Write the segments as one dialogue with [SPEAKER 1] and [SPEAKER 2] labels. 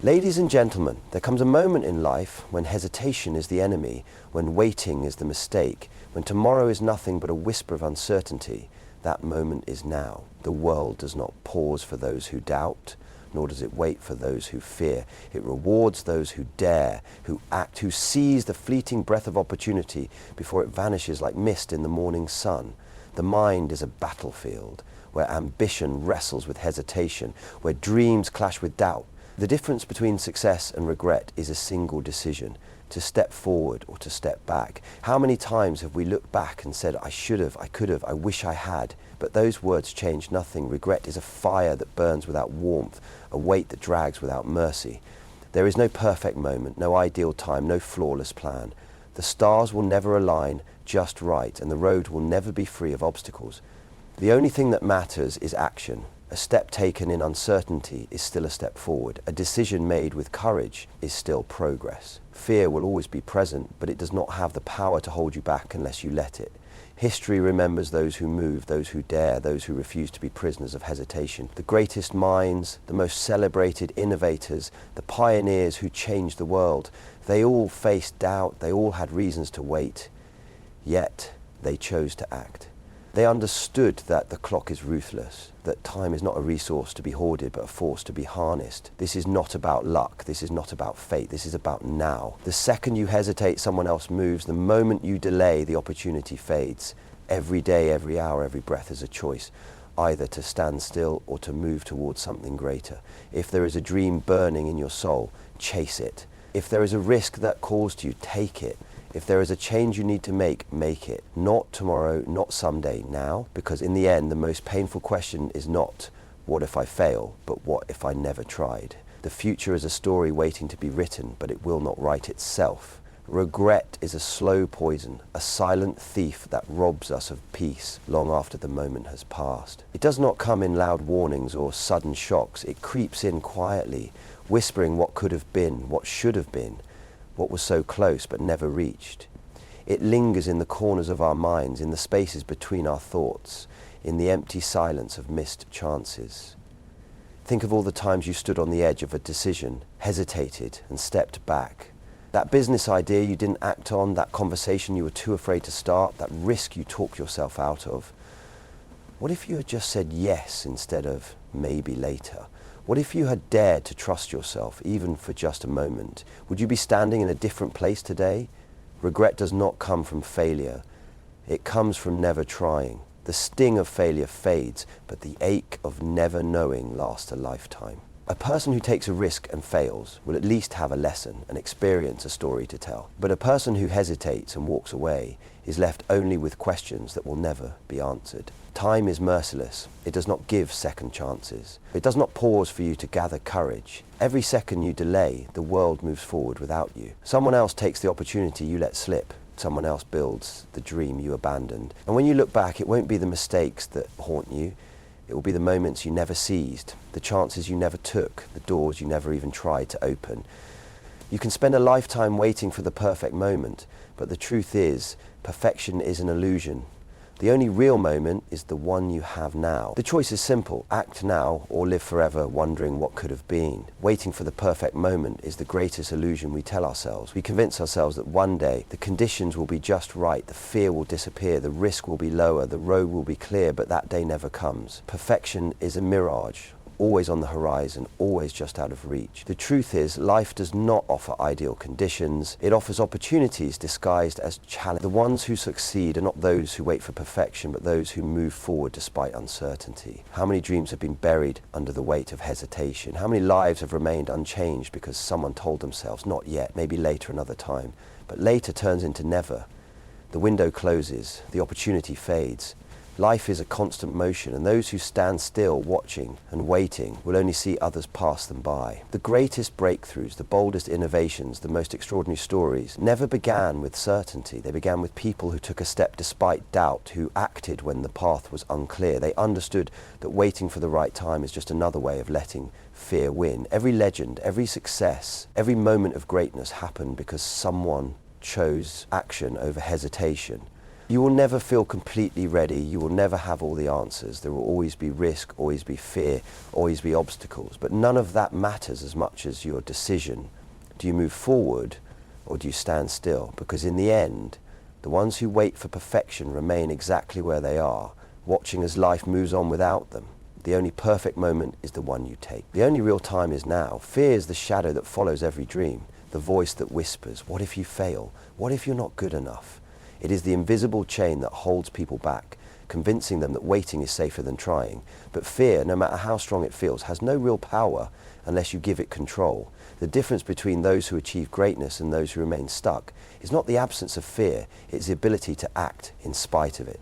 [SPEAKER 1] Ladies and gentlemen, there comes a moment in life when hesitation is the enemy, when waiting is the mistake, when tomorrow is nothing but a whisper of uncertainty. That moment is now. The world does not pause for those who doubt, nor does it wait for those who fear. It rewards those who dare, who act, who seize the fleeting breath of opportunity before it vanishes like mist in the morning sun. The mind is a battlefield where ambition wrestles with hesitation, where dreams clash with doubt. The difference between success and regret is a single decision, to step forward or to step back. How many times have we looked back and said, I should have, I could have, I wish I had, but those words change nothing. Regret is a fire that burns without warmth, a weight that drags without mercy. There is no perfect moment, no ideal time, no flawless plan. The stars will never align just right, and the road will never be free of obstacles. The only thing that matters is action. A step taken in uncertainty is still a step forward. A decision made with courage is still progress. Fear will always be present, but it does not have the power to hold you back unless you let it. History remembers those who move, those who dare, those who refuse to be prisoners of hesitation. The greatest minds, the most celebrated innovators, the pioneers who changed the world, they all faced doubt, they all had reasons to wait, yet they chose to act. They understood that the clock is ruthless, that time is not a resource to be hoarded but a force to be harnessed. This is not about luck, this is not about fate, this is about now. The second you hesitate, someone else moves. The moment you delay, the opportunity fades. Every day, every hour, every breath is a choice, either to stand still or to move towards something greater. If there is a dream burning in your soul, chase it. If there is a risk that calls to you, take it. If there is a change you need to make it. Not tomorrow, not someday, now. Because in the end, the most painful question is not, what if I fail, but what if I never tried? The future is a story waiting to be written, but it will not write itself. Regret is a slow poison, a silent thief that robs us of peace long after the moment has passed. It does not come in loud warnings or sudden shocks. It creeps in quietly, whispering what could have been, what should have been, what was so close but never reached. It lingers in the corners of our minds, in the spaces between our thoughts, in the empty silence of missed chances. Think of all the times you stood on the edge of a decision, hesitated and stepped back. That business idea you didn't act on, that conversation you were too afraid to start, that risk you talked yourself out of. What if you had just said yes instead of maybe later? What if you had dared to trust yourself, even for just a moment? Would you be standing in a different place today? Regret does not come from failure. It comes from never trying. The sting of failure fades, but the ache of never knowing lasts a lifetime. A person who takes a risk and fails will at least have a lesson, an experience, a story to tell. But a person who hesitates and walks away is left only with questions that will never be answered. Time is merciless. It does not give second chances. It does not pause for you to gather courage. Every second you delay, the world moves forward without you. Someone else takes the opportunity you let slip. Someone else builds the dream you abandoned. And when you look back, it won't be the mistakes that haunt you. It will be the moments you never seized, the chances you never took, the doors you never even tried to open. You can spend a lifetime waiting for the perfect moment, but the truth is, perfection is an illusion. The only real moment is the one you have now. The choice is simple: act now or live forever wondering what could have been. Waiting for the perfect moment is the greatest illusion we tell ourselves. We convince ourselves that one day the conditions will be just right, the fear will disappear, the risk will be lower, the road will be clear, but that day never comes. Perfection is a mirage, always on the horizon, always just out of reach. The truth is, life does not offer ideal conditions. It offers opportunities disguised as challenge. The ones who succeed are not those who wait for perfection, but those who move forward despite uncertainty. How many dreams have been buried under the weight of hesitation? How many lives have remained unchanged because someone told themselves, not yet, maybe later, another time. But later turns into never. The window closes, the opportunity fades. Life is a constant motion, and those who stand still, watching and waiting, will only see others pass them by. The greatest breakthroughs, the boldest innovations, the most extraordinary stories never began with certainty. They began with people who took a step despite doubt, who acted when the path was unclear. They understood that waiting for the right time is just another way of letting fear win. Every legend, every success, every moment of greatness happened because someone chose action over hesitation. You will never feel completely ready. You will never have all the answers. There will always be risk, always be fear, always be obstacles. But none of that matters as much as your decision. Do you move forward or do you stand still? Because in the end, the ones who wait for perfection remain exactly where they are, watching as life moves on without them. The only perfect moment is the one you take. The only real time is now. Fear is the shadow that follows every dream, the voice that whispers, what if you fail? What if you're not good enough? It is the invisible chain that holds people back, convincing them that waiting is safer than trying. But fear, no matter how strong it feels, has no real power unless you give it control. The difference between those who achieve greatness and those who remain stuck is not the absence of fear, it's the ability to act in spite of it.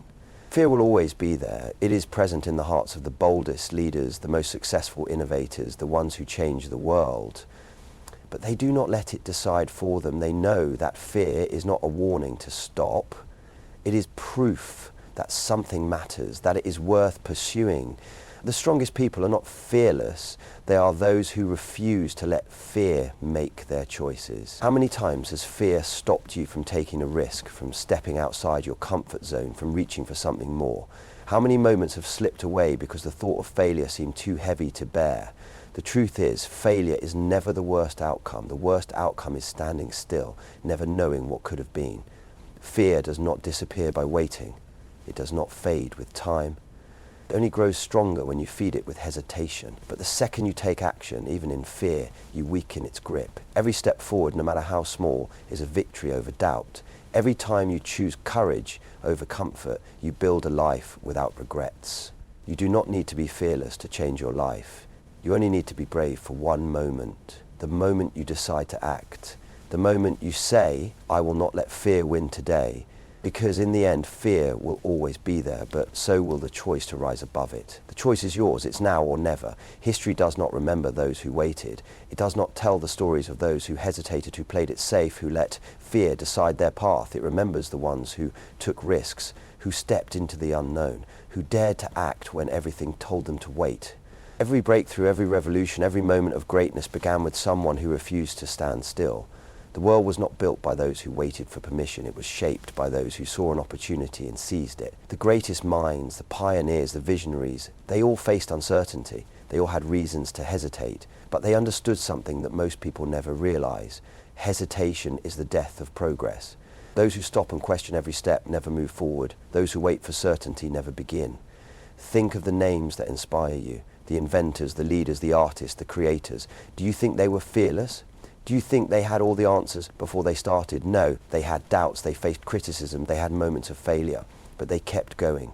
[SPEAKER 1] Fear will always be there. It is present in the hearts of the boldest leaders, the most successful innovators, the ones who change the world. But they do not let it decide for them. They know that fear is not a warning to stop. It is proof that something matters, that it is worth pursuing. The strongest people are not fearless. They are those who refuse to let fear make their choices. How many times has fear stopped you from taking a risk, from stepping outside your comfort zone, from reaching for something more? How many moments have slipped away because the thought of failure seemed too heavy to bear? The truth is, failure is never the worst outcome. The worst outcome is standing still, never knowing what could have been. Fear does not disappear by waiting. It does not fade with time. It only grows stronger when you feed it with hesitation. But the second you take action, even in fear, you weaken its grip. Every step forward, no matter how small, is a victory over doubt. Every time you choose courage over comfort, you build a life without regrets. You do not need to be fearless to change your life. You only need to be brave for one moment. The moment you decide to act. The moment you say, I will not let fear win today. Because in the end, fear will always be there, but so will the choice to rise above it. The choice is yours. It's now or never. History does not remember those who waited. It does not tell the stories of those who hesitated, who played it safe, who let fear decide their path. It remembers the ones who took risks, who stepped into the unknown, who dared to act when everything told them to wait. Every breakthrough, every revolution, every moment of greatness began with someone who refused to stand still. The world was not built by those who waited for permission. It was shaped by those who saw an opportunity and seized it. The greatest minds, the pioneers, the visionaries, they all faced uncertainty. They all had reasons to hesitate, but they understood something that most people never realize. Hesitation is the death of progress. Those who stop and question every step never move forward. Those who wait for certainty never begin. Think of the names that inspire you. The inventors, the leaders, the artists, the creators. Do you think they were fearless? Do you think they had all the answers before they started? No, they had doubts, they faced criticism, they had moments of failure, but they kept going.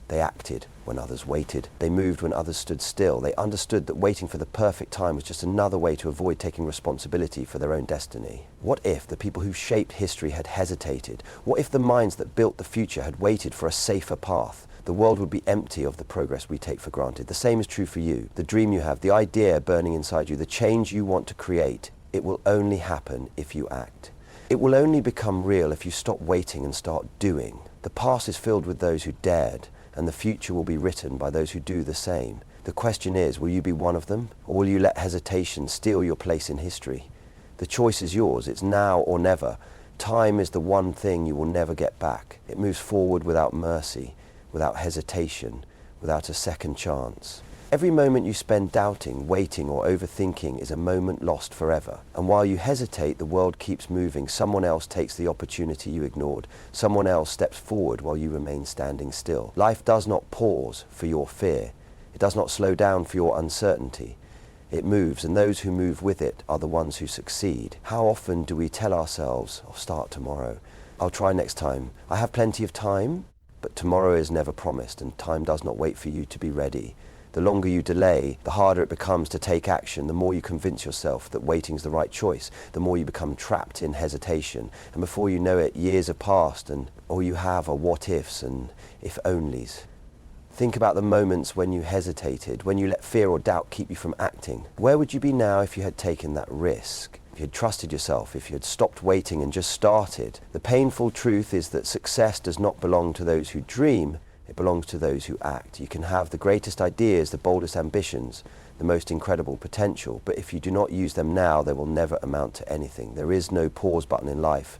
[SPEAKER 1] They acted when others waited. They moved when others stood still. They understood that waiting for the perfect time was just another way to avoid taking responsibility for their own destiny. What if the people who shaped history had hesitated? What if the minds that built the future had waited for a safer path? The world would be empty of the progress we take for granted. The same is true for you. The dream you have, the idea burning inside you, the change you want to create, it will only happen if you act. It will only become real if you stop waiting and start doing. The past is filled with those who dared, and the future will be written by those who do the same. The question is, will you be one of them, or will you let hesitation steal your place in history? The choice is yours. It's now or never. Time is the one thing you will never get back. It moves forward without mercy, without hesitation, without a second chance. Every moment you spend doubting, waiting, or overthinking is a moment lost forever. And while you hesitate, the world keeps moving. Someone else takes the opportunity you ignored. Someone else steps forward while you remain standing still. Life does not pause for your fear. It does not slow down for your uncertainty. It moves, and those who move with it are the ones who succeed. How often do we tell ourselves, I'll start tomorrow, I'll try next time, I have plenty of time? But tomorrow is never promised, and time does not wait for you to be ready. The longer you delay, the harder it becomes to take action. The more you convince yourself that waiting's the right choice, the more you become trapped in hesitation. And before you know it, years have passed, and all you have are what-ifs and if-onlys. Think about the moments when you hesitated, when you let fear or doubt keep you from acting. Where would you be now if you had taken that risk? If you had trusted yourself, if you had stopped waiting and just started? The painful truth is that success does not belong to those who dream. It belongs to those who act. You can have the greatest ideas, the boldest ambitions, the most incredible potential, but if you do not use them now, they will never amount to anything. There is no pause button in life.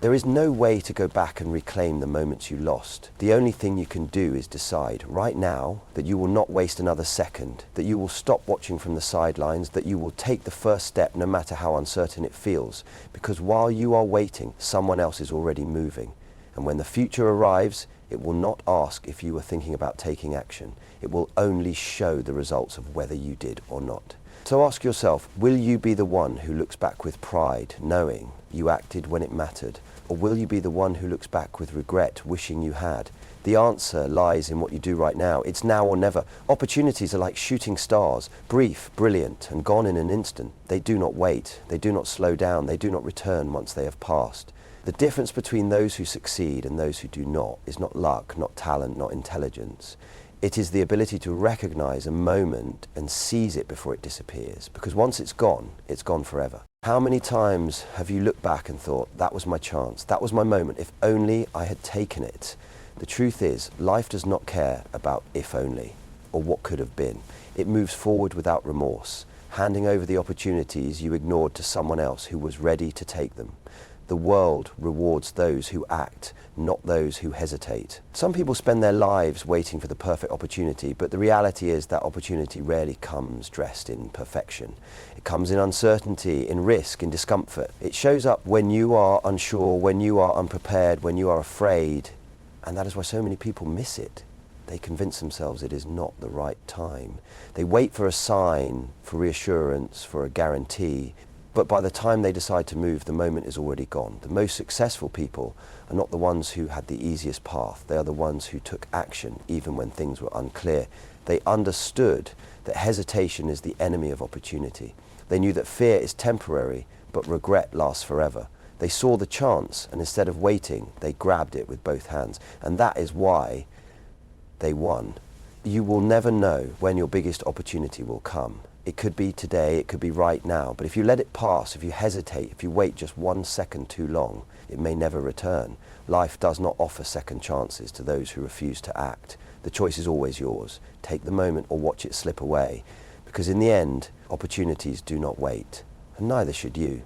[SPEAKER 1] There is no way to go back and reclaim the moments you lost. The only thing you can do is decide right now that you will not waste another second, that you will stop watching from the sidelines, that you will take the first step no matter how uncertain it feels, because while you are waiting, someone else is already moving. And when the future arrives, it will not ask if you were thinking about taking action. It will only show the results of whether you did or not. So ask yourself, will you be the one who looks back with pride, knowing you acted when it mattered? Or will you be the one who looks back with regret, wishing you had? The answer lies in what you do right now. It's now or never. Opportunities are like shooting stars, brief, brilliant, and gone in an instant. They do not wait. They do not slow down. They do not return once they have passed. The difference between those who succeed and those who do not is not luck, not talent, not intelligence. It is the ability to recognize a moment and seize it before it disappears. Because once it's gone forever. How many times have you looked back and thought, that was my chance, that was my moment, if only I had taken it? The truth is, life does not care about if only, or what could have been. It moves forward without remorse, handing over the opportunities you ignored to someone else who was ready to take them. The world rewards those who act, not those who hesitate. Some people spend their lives waiting for the perfect opportunity, but the reality is that opportunity rarely comes dressed in perfection. It comes in uncertainty, in risk, in discomfort. It shows up when you are unsure, when you are unprepared, when you are afraid, and that is why so many people miss it. They convince themselves it is not the right time. They wait for a sign, for reassurance, for a guarantee. But by the time they decide to move, the moment is already gone. The most successful people are not the ones who had the easiest path. They are the ones who took action even when things were unclear. They understood that hesitation is the enemy of opportunity. They knew that fear is temporary, but regret lasts forever. They saw the chance, and instead of waiting, they grabbed it with both hands. And that is why they won. You will never know when your biggest opportunity will come. It could be today, it could be right now, but if you let it pass, if you hesitate, if you wait just 1 second too long, it may never return. Life does not offer second chances to those who refuse to act. The choice is always yours. Take the moment or watch it slip away, because in the end, opportunities do not wait, and neither should you.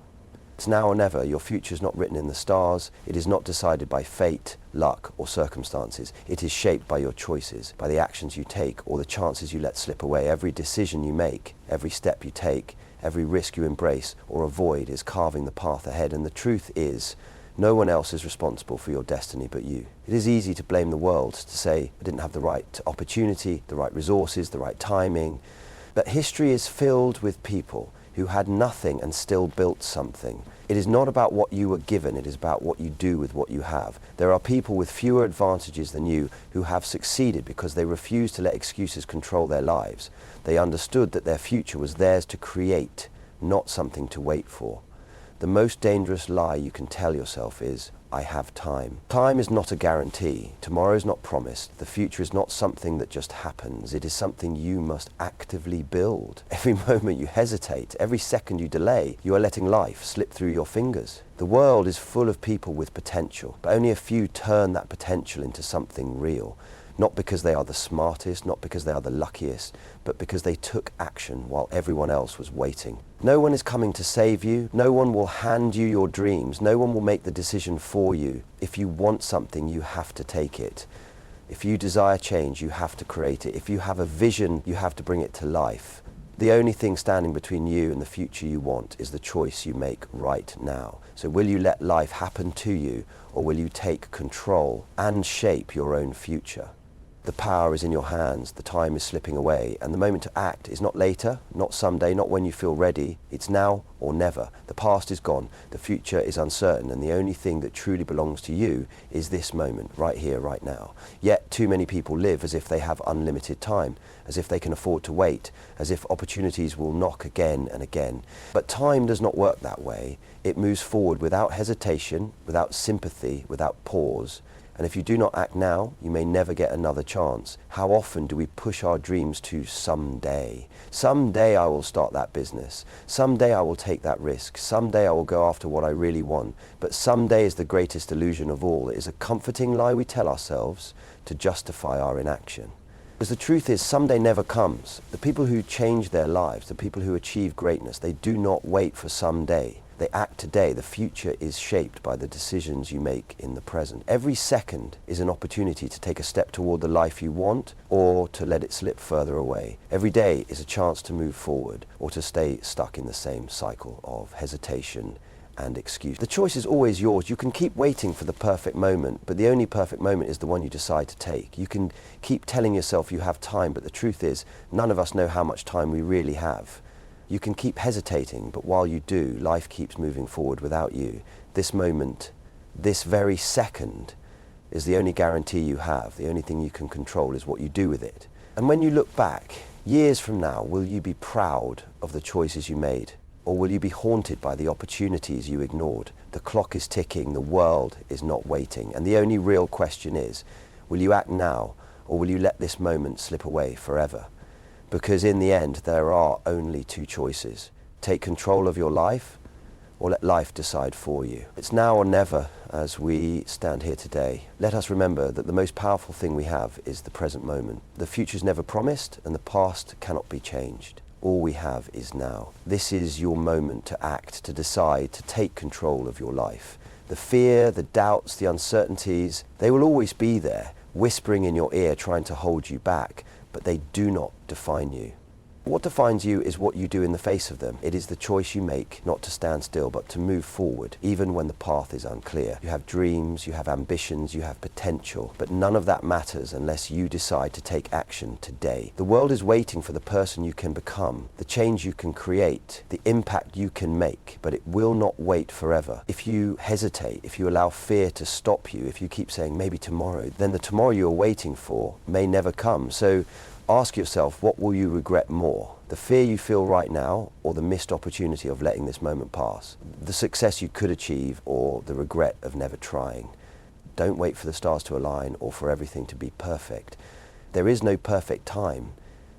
[SPEAKER 1] It's now or never. Your future is not written in the stars. It is not decided by fate, luck, or circumstances. It is shaped by your choices, by the actions you take, or the chances you let slip away. Every decision you make, every step you take, every risk you embrace or avoid is carving the path ahead. And the truth is, no one else is responsible for your destiny but you. It is easy to blame the world, to say, I didn't have the right opportunity, the right resources, the right timing. But history is filled with people who had nothing and still built something. It is not about what you were given, it is about what you do with what you have. There are people with fewer advantages than you who have succeeded because they refused to let excuses control their lives. They understood that their future was theirs to create, not something to wait for. The most dangerous lie you can tell yourself is, I have time. Time is not a guarantee. Tomorrow is not promised. The future is not something that just happens. It is something you must actively build. Every moment you hesitate, every second you delay, you are letting life slip through your fingers. The world is full of people with potential, but only a few turn that potential into something real. Not because they are the smartest, not because they are the luckiest, but because they took action while everyone else was waiting. No one is coming to save you. No one will hand you your dreams. No one will make the decision for you. If you want something, you have to take it. If you desire change, you have to create it. If you have a vision, you have to bring it to life. The only thing standing between you and the future you want is the choice you make right now. So will you let life happen to you, or will you take control and shape your own future? The power is in your hands, the time is slipping away, and the moment to act is not later, not someday, not when you feel ready. It's now or never. The past is gone, the future is uncertain, and the only thing that truly belongs to you is this moment, right here, right now. Yet too many people live as if they have unlimited time, as if they can afford to wait, as if opportunities will knock again and again. But time does not work that way. It moves forward without hesitation, without sympathy, without pause. And if you do not act now, you may never get another chance. How often do we push our dreams to someday? Someday I will start that business. Someday I will take that risk. Someday I will go after what I really want. But someday is the greatest illusion of all. It is a comforting lie we tell ourselves to justify our inaction. Because the truth is, someday never comes. The people who change their lives, the people who achieve greatness, they do not wait for someday. They act today. The future is shaped by the decisions you make in the present. Every second is an opportunity to take a step toward the life you want or to let it slip further away. Every day is a chance to move forward or to stay stuck in the same cycle of hesitation and excuse. The choice is always yours. You can keep waiting for the perfect moment, but the only perfect moment is the one you decide to take. You can keep telling yourself you have time, but the truth is none of us know how much time we really have. You can keep hesitating, but while you do, life keeps moving forward without you. This moment, this very second, is the only guarantee you have. The only thing you can control is what you do with it. And when you look back, years from now, will you be proud of the choices you made? Or will you be haunted by the opportunities you ignored? The clock is ticking, the world is not waiting. And the only real question is, will you act now, or will you let this moment slip away forever? Because in the end, there are only two choices. Take control of your life, or let life decide for you. It's now or never as we stand here today. Let us remember that the most powerful thing we have is the present moment. The future's never promised, and the past cannot be changed. All we have is now. This is your moment to act, to decide, to take control of your life. The fear, the doubts, the uncertainties, they will always be there, whispering in your ear, trying to hold you back, but they do not define you. What defines you is what you do in the face of them. It is the choice you make not to stand still, but to move forward, even when the path is unclear. You have dreams, you have ambitions, you have potential, but none of that matters unless you decide to take action today. The world is waiting for the person you can become, the change you can create, the impact you can make, but it will not wait forever. If you hesitate, if you allow fear to stop you, if you keep saying maybe tomorrow, then the tomorrow you're waiting for may never come. So ask yourself, what will you regret more? The fear you feel right now, or the missed opportunity of letting this moment pass? The success you could achieve, or the regret of never trying? Don't wait for the stars to align or for everything to be perfect. There is no perfect time.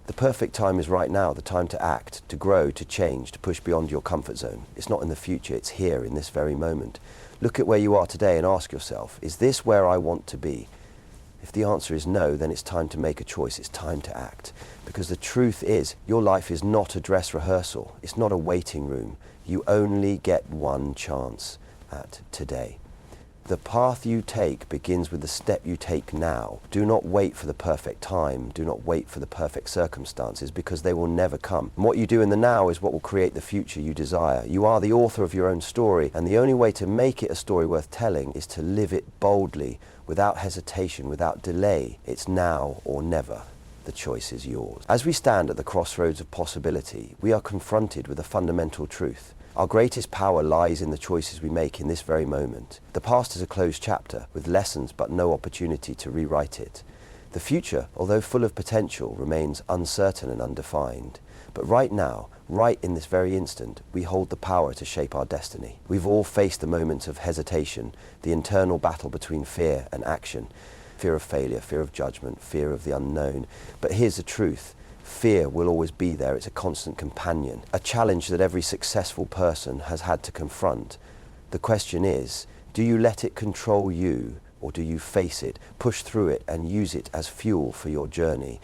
[SPEAKER 1] The perfect time is right now, the time to act, to grow, to change, to push beyond your comfort zone. It's not in the future, it's here in this very moment. Look at where you are today and ask yourself, is this where I want to be? If the answer is no, then it's time to make a choice. It's time to act. Because the truth is, your life is not a dress rehearsal. It's not a waiting room. You only get one chance at today. The path you take begins with the step you take now. Do not wait for the perfect time. Do not wait for the perfect circumstances, because they will never come. And what you do in the now is what will create the future you desire. You are the author of your own story, and the only way to make it a story worth telling is to live it boldly, without hesitation, without delay. It's now or never. The choice is yours. As we stand at the crossroads of possibility, we are confronted with a fundamental truth. Our greatest power lies in the choices we make in this very moment. The past is a closed chapter with lessons but no opportunity to rewrite it. The future, although full of potential, remains uncertain and undefined. But right now, right in this very instant, we hold the power to shape our destiny. We've all faced the moments of hesitation, the internal battle between fear and action. Fear of failure, fear of judgment, fear of the unknown. But here's the truth. Fear will always be there. It's a constant companion, a challenge that every successful person has had to confront. The question is, do you let it control you, or do you face it, push through it, and use it as fuel for your journey?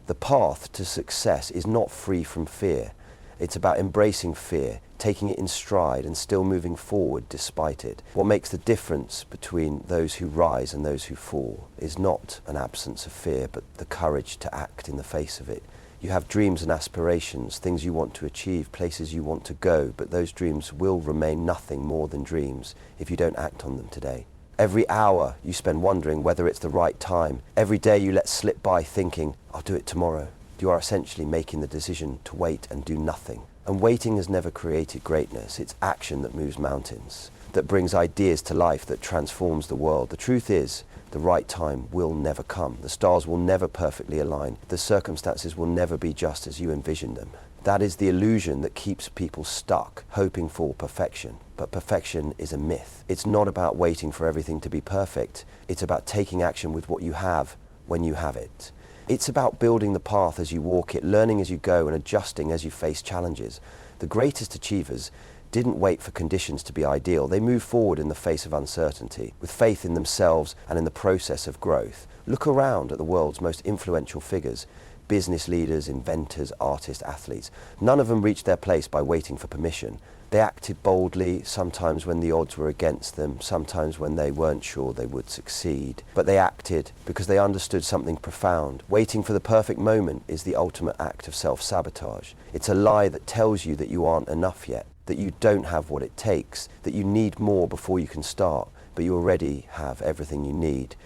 [SPEAKER 1] The path to success is not free from fear. It's about embracing fear, taking it in stride, and still moving forward despite it. What makes the difference between those who rise and those who fall is not an absence of fear, but the courage to act in the face of it. You have dreams and aspirations, things you want to achieve, places you want to go, but those dreams will remain nothing more than dreams if you don't act on them today. Every hour you spend wondering whether it's the right time. Every day you let slip by thinking, I'll do it tomorrow. You are essentially making the decision to wait and do nothing. And waiting has never created greatness. It's action that moves mountains, that brings ideas to life, that transforms the world. The truth is, the right time will never come. The stars will never perfectly align. The circumstances will never be just as you envision them. That is the illusion that keeps people stuck, hoping for perfection. But perfection is a myth. It's not about waiting for everything to be perfect. It's about taking action with what you have when you have it. It's about building the path as you walk it, learning as you go, and adjusting as you face challenges. The greatest achievers didn't wait for conditions to be ideal. They moved forward in the face of uncertainty, with faith in themselves and in the process of growth. Look around at the world's most influential figures, business leaders, inventors, artists, athletes. None of them reached their place by waiting for permission. They acted boldly, sometimes when the odds were against them, sometimes when they weren't sure they would succeed. But they acted because they understood something profound. Waiting for the perfect moment is the ultimate act of self-sabotage. It's a lie that tells you that you aren't enough yet, that you don't have what it takes, that you need more before you can start, but you already have everything you need.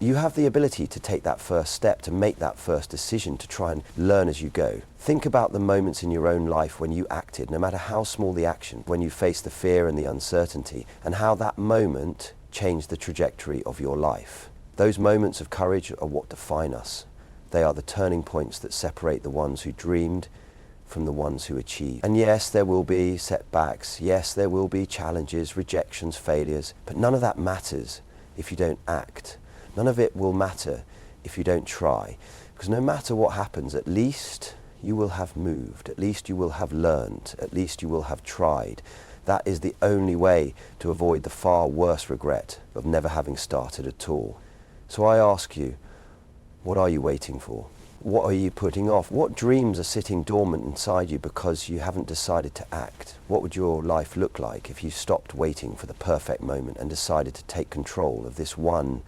[SPEAKER 1] You have the ability to take that first step, to make that first decision, to try and learn as you go. Think about the moments in your own life when you acted, no matter how small the action, when you faced the fear and the uncertainty, and how that moment changed the trajectory of your life. Those moments of courage are what define us. They are the turning points that separate the ones who dreamed from the ones who achieve. And yes, there will be setbacks. Yes, there will be challenges, rejections, failures, but none of that matters if you don't act. None of it will matter if you don't try, because no matter what happens, at least you will have moved, at least you will have learned, at least you will have tried. That is the only way to avoid the far worse regret of never having started at all. So I ask you, what are you waiting for? What are you putting off? What dreams are sitting dormant inside you because you haven't decided to act? What would your life look like if you stopped waiting for the perfect moment and decided to take control of this one,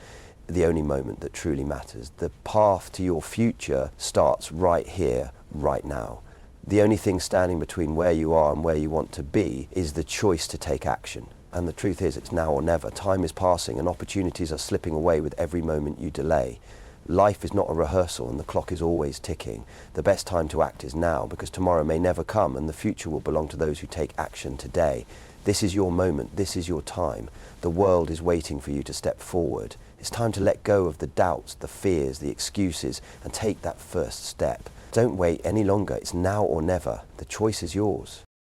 [SPEAKER 1] the only moment that truly matters? The path to your future starts right here, right now. The only thing standing between where you are and where you want to be is the choice to take action. And the truth is, it's now or never. Time is passing and opportunities are slipping away with every moment you delay. Life is not a rehearsal and the clock is always ticking. The best time to act is now, because tomorrow may never come and the future will belong to those who take action today. This is your moment, this is your time. The world is waiting for you to step forward. It's time to let go of the doubts, the fears, the excuses, and take that first step. Don't wait any longer. It's now or never. The choice is yours.